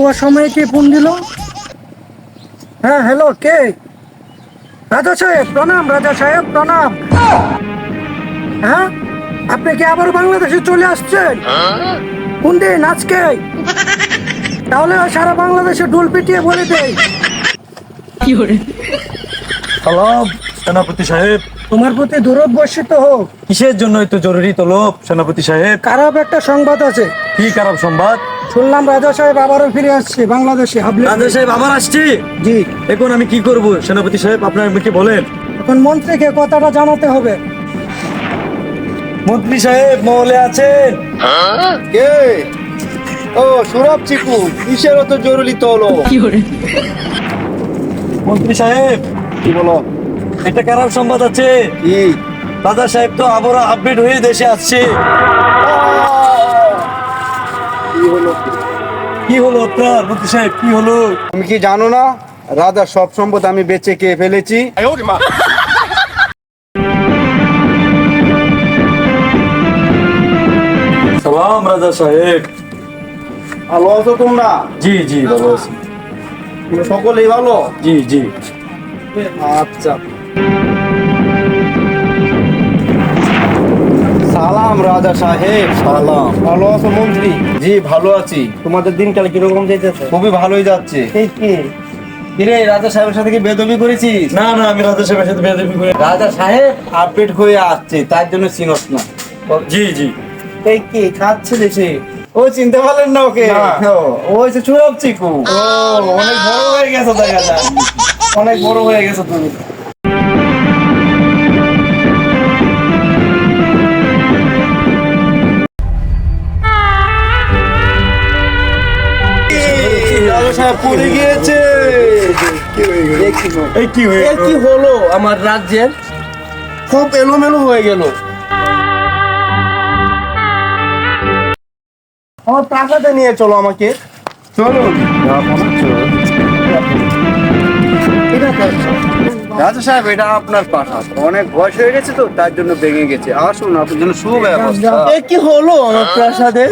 ও সময় কে ফোন দিল? হ্যাঁ, হ্যালো, কে? রাজা সাহেব প্রণাম, রাজা সাহেব প্রণাম। হ্যাঁ, আপনি কি আবার বাংলাদেশে চলে আসছেন? কোন দিন? আজকে? তাহলে সারা বাংলাদেশে ডোল পিটিয়ে বলে দেই। সালাম সেনাপতি সাহেব। তোমার প্রতি দরদ বর্ষিত হোক। কিসের জন্য এত জরুরি তলব সেনাপতি সাহেব? খারাপ একটা সংবাদ আছে। কি খারাপ সংবাদ? শুনলাম রাজা সাহেব আবারও ফিরে আসছে বাংলাদেশে। রাজা সাহেব আবার আসছি? জি। এখন আমি কি করব সেনাপতি সাহেব, আপনার আমাকে বলেন। এখন মন্ত্রীকে কথাটা জানাতে হবে। মন্ত্রী সাহেব মহলে আছেন? কে? ও সুরভ চিকু, কিসের অত জরুরি তলো? মন্ত্রী সাহেব কি বলো? একটা খারাপ সংবাদ আছে। কি? রাজা সাহেব তো আবারও আপডেট হয়ে দেশে আসছে। কি হলো? কি হলো আপনার মন্ত্রী সাহেব, কি হলো? তুমি কি জানো না, রাজার সব সম্পদ আমি বেচে কে ফেলেছি। সালাম রাজা সাহেব। ভালো আছো তোমরা? জি জি ভালো আছি। তোমরা সকলেই ভালো? জি জি। আচ্ছা। সালাম রাজা সাহেব। সালাম। ভালো আছো মন্ত্রী? জি ভালো আছি। তোমাদের দিনকাল কিরকম যেতেছে? খুবই ভালোই যাচ্ছে। এই কি কিরে, রাজা সাহেবের সাথে কি বেদবি করেছিস? না না, আমি রাজা সাহেবের সাথে বেয়াদবি করে। রাজা সাহেব আপডেট হয়ে আসছে, তার জন্য চিনস না। জি জি। এই কি খাচ্ছে দেশে? ও চিনতে পারলেন না ওকে? না। ও হচ্ছে সুরভ চিকু। ও অনেক বড় হয়ে গেছে, দেখা যায় অনেক বড় হয়ে গেছে তুমি। রাজা সাহেব পড়ে গিয়েছে। এই কি হয়ে এ কি হলো আমার রাজ্যের? খুব এলোমেলো হয়ে গেল। আমার প্রাসাদে নিয়ে চলো আমাকে। চলুন। রাজা সাহেব, এটা আপনার প্রাসাদ, অনেক বয়স হয়ে গেছে তো তার জন্য ভেঙে গেছে। আসুন, আপনার জন্য সুব্যবস্থা। এ কি হলো আমার প্রাসাদে?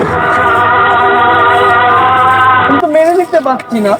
আমি তো মেনে নিতে পারছি না।